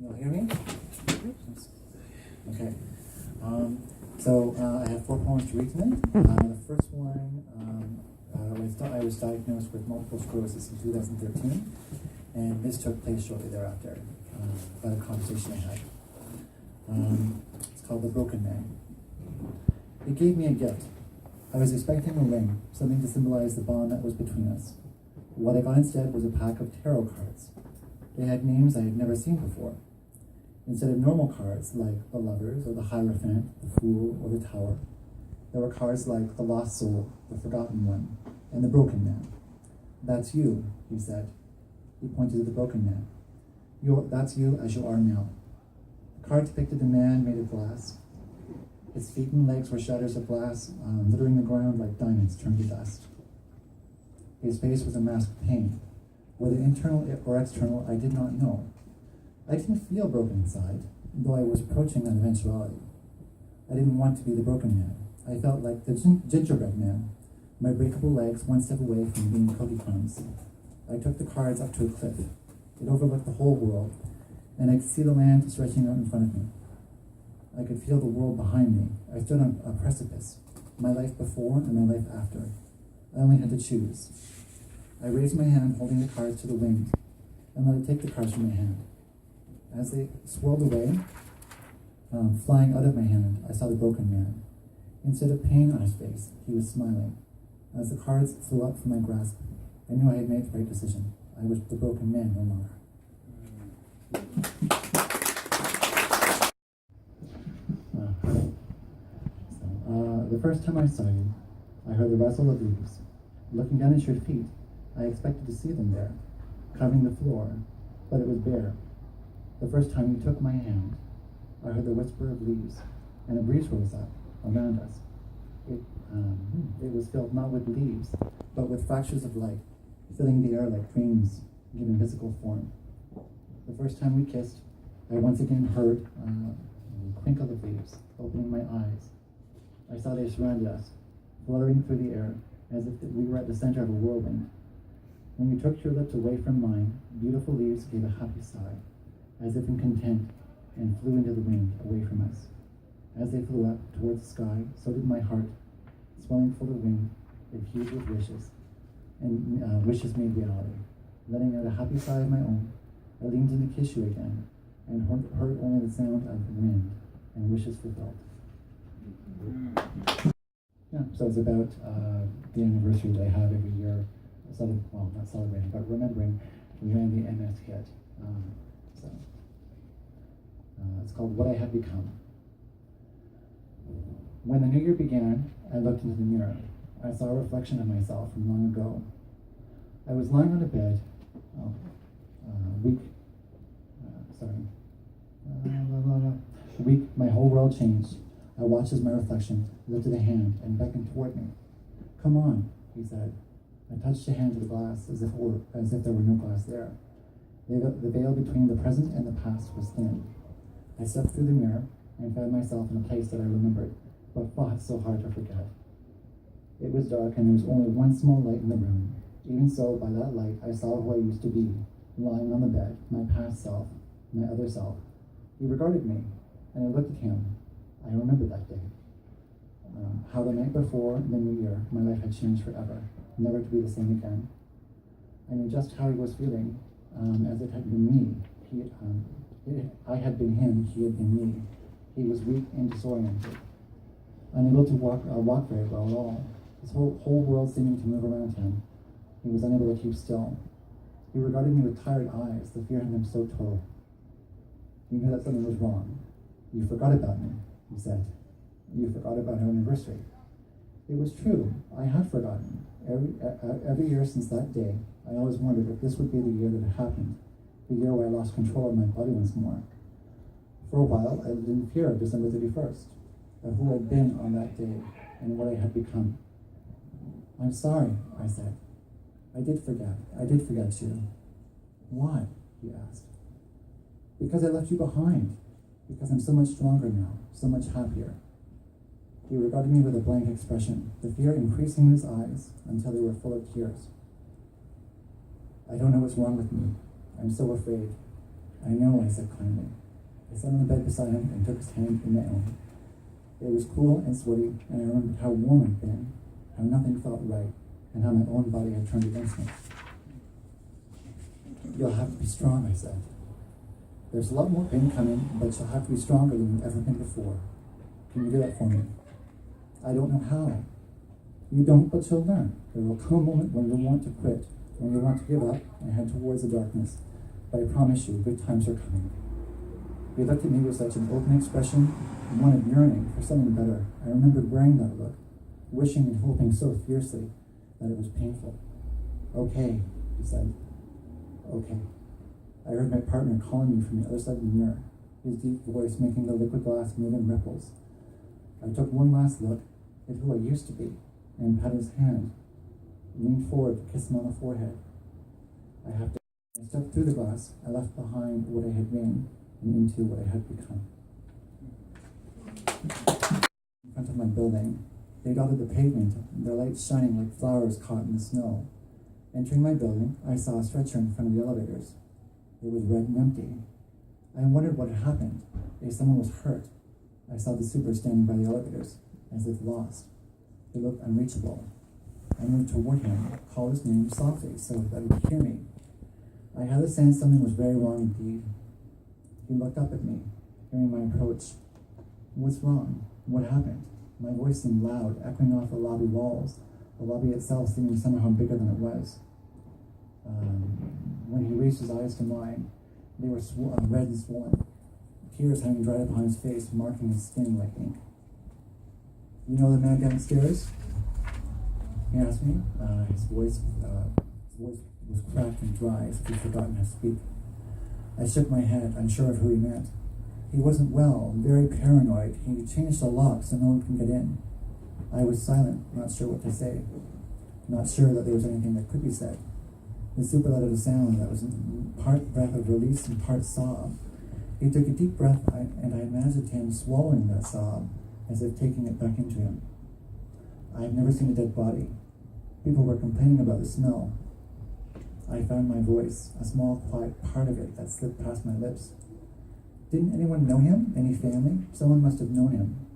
You'll hear me? Okay. I have 4 poems to read tonight. The first one, I was diagnosed with multiple sclerosis in 2013, and this took place shortly thereafter, by the conversation I had. It's called The Broken Man. It gave me a gift. I was expecting a ring, something to symbolize the bond that was between us. What I got instead was a pack of tarot cards. They had names I had never seen before. Instead of normal cards like the Lovers or the Hierophant, the Fool or the Tower, there were cards like the Lost Soul, the Forgotten One, and the Broken Man. That's you, he said. He pointed to the broken man. That's you as you are now. The card depicted a man made of glass. His feet and legs were shatters of glass, littering the ground like diamonds turned to dust. His face was a mask of pain. Whether internal or external, I did not know. I didn't feel broken inside, though I was approaching an eventuality. I didn't want to be the broken man. I felt like the gingerbread man, my breakable legs one step away from being cookie crumbs. I took the cards up to a cliff. It overlooked the whole world, and I could see the land stretching out in front of me. I could feel the world behind me. I stood on a precipice, my life before and my life after. I only had to choose. I raised my hand, holding the cards to the wind, and let it take the cards from my hand. As they swirled away, flying out of my hand, I saw the broken man. Instead of pain on his face, he was smiling. As the cards flew up from my grasp, I knew I had made the right decision. I was the broken man no longer. The first time I saw you, I heard the rustle of leaves. Looking down at your feet, I expected to see them there, covering the floor, but it was bare. The first time you took my hand, I heard the whisper of leaves, and a breeze rose up around us. It was filled not with leaves, but with fractures of light, filling the air like dreams given physical form. The first time we kissed, I once again heard the crinkle of leaves, opening my eyes. I saw they surrounded us, fluttering through the air, as if we were at the center of a whirlwind. When you took your lips away from mine, beautiful leaves gave a happy sigh, as if in content, and flew into the wind away from us. As they flew up towards the sky, so did my heart, swelling full of wind, it heaved with wishes, and wishes made reality. Letting out a happy sigh of my own, I leaned in to kiss you again, and heard only the sound of the wind and wishes fulfilled. Yeah, so it's about the anniversary that I have every year, not celebrating, but remembering when the MS hit. It's called What I Have Become. When the new year began, I looked into the mirror. I saw a reflection of myself from long ago. I was lying on a bed, weak, my whole world changed. I watched as my reflection lifted a hand and beckoned toward me. Come on, he said. I touched a hand to the glass as if there were no glass there. The veil between the present and the past was thin. I stepped through the mirror and found myself in a place that I remembered, but fought so hard to forget. It was dark and there was only one small light in the room. Even so, by that light, I saw who I used to be, lying on the bed, my past self, my other self. He regarded me, and I looked at him. I remembered that day. How the night before the new year, my life had changed forever, never to be the same again. I knew just how he was feeling, as it had been me. I had been him, he had been me. He was weak and disoriented, unable to walk very well at all. His whole world seeming to move around him. He was unable to keep still. He regarded me with tired eyes, the fear in him so total. He knew that something was wrong. You forgot about me, he said. You forgot about our anniversary. It was true. I had forgotten. Every year since that day, I always wondered if this would be the year that it happened, the year where I lost control of my body once more. For a while, I lived in fear of December 31st, of who I'd been on that day and what I had become. I'm sorry, I said. I did forget you. Why? He asked. Because I left you behind. Because I'm so much stronger now, so much happier. He regarded me with a blank expression, the fear increasing in his eyes until they were full of tears. I don't know what's wrong with me. I'm so afraid. I know, I said kindly. I sat on the bed beside him and took his hand in my own. It was cool and sweaty, and I remembered how warm I'd been, how nothing felt right, and how my own body had turned against me. You'll have to be strong, I said. There's a lot more pain coming, but you'll have to be stronger than you've ever been before. Can you do that for me? I don't know how. You don't, but you'll learn. There will come a moment when you'll want to quit, when you'll want to give up and head towards the darkness. But I promise you, good times are coming. He looked at me with such an open expression, one of yearning for something better. I remembered wearing that look, wishing and hoping so fiercely that it was painful. Okay, he said. Okay. I heard my partner calling me from the other side of the mirror, his deep voice making the liquid glass move in ripples. I took one last look at who I used to be and patted his hand, leaned forward to kiss him on the forehead. I stepped through the glass. I left behind what I had been and into what I had become. In front of my building, they dotted the pavement, their lights shining like flowers caught in the snow. Entering my building, I saw a stretcher in front of the elevators. It was red and empty. I wondered what had happened, if someone was hurt. I saw the super standing by the elevators, as if lost. He looked unreachable. I moved toward him, called his name softly so that he could hear me. I had the sense something was very wrong indeed. He looked up at me, hearing my approach. What's wrong? What happened? My voice seemed loud, echoing off the lobby walls, the lobby itself seeming somehow bigger than it was. When he raised his eyes to mine, they were red and swollen, tears having dried upon his face, marking his skin like ink. You know the man downstairs? He asked me. His voice was cracked and dry, as if he'd forgotten how to speak. I shook my head, unsure of who he meant. He wasn't well, very paranoid. He changed the lock so no one can get in. I was silent, not sure what to say, not sure that there was anything that could be said. The super let out a sound that was part breath of release and part sob. He took a deep breath, and I imagined him swallowing that sob, as if taking it back into him. I had never seen a dead body. People were complaining about the smell. I found my voice, a small, quiet part of it that slipped past my lips. Didn't anyone know him? Any family? Someone must have known him.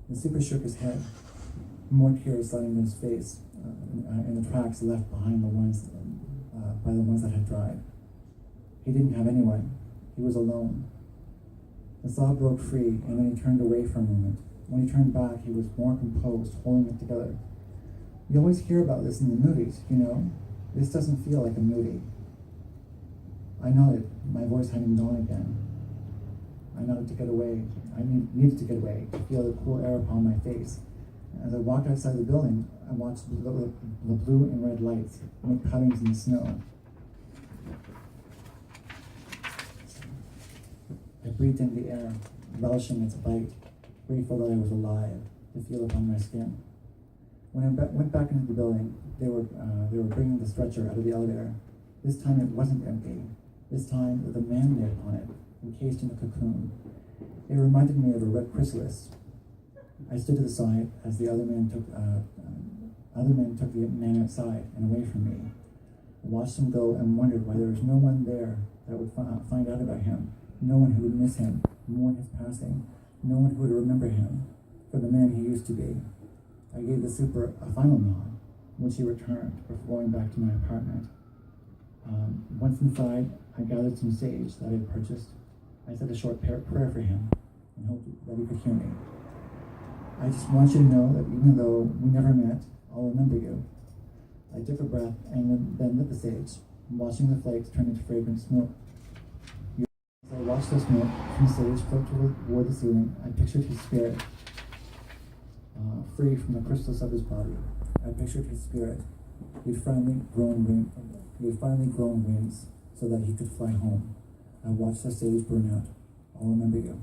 The super shook his head, more tears sliding down his face, in the tracks left behind by the ones that had dried. He didn't have anyone. He was alone. The sob broke free, and then he turned away for a moment. When he turned back, he was more composed, holding it together. You always hear about this in the movies, you know? This doesn't feel like a movie. I nodded, my voice having gone again. I nodded to get away. I needed to get away, to feel the cool air upon my face. As I walked outside the building, I watched the blue and red lights make patterns in the snow. I breathed in the air, relishing its bite, grateful that I was alive, to feel it on my skin. When I went back into the building, they were bringing the stretcher out of the elevator. This time it wasn't empty. This time the man lay upon it, encased in a cocoon. It reminded me of a red chrysalis. I stood to the side as the other men took the man outside and away from me. I watched him go and wondered why there was no one there that would find out about him, no one who would miss him, mourn his passing, no one who would remember him for the man he used to be. I gave the super a final nod when she returned before going back to my apartment. Once inside, I gathered some sage that I had purchased. I said a short prayer for him and hoped that he could hear me. I just want you to know that even though we never met, I'll remember you. I took a breath and then lit the sage, watching the flakes turn into fragrant smoke. As I watched the smoke from the sage float toward the ceiling, I pictured his spirit, free from the crystals of his body. I pictured his spirit. He'd finally grown wings so that he could fly home. I watched the sage burn out. I'll remember you.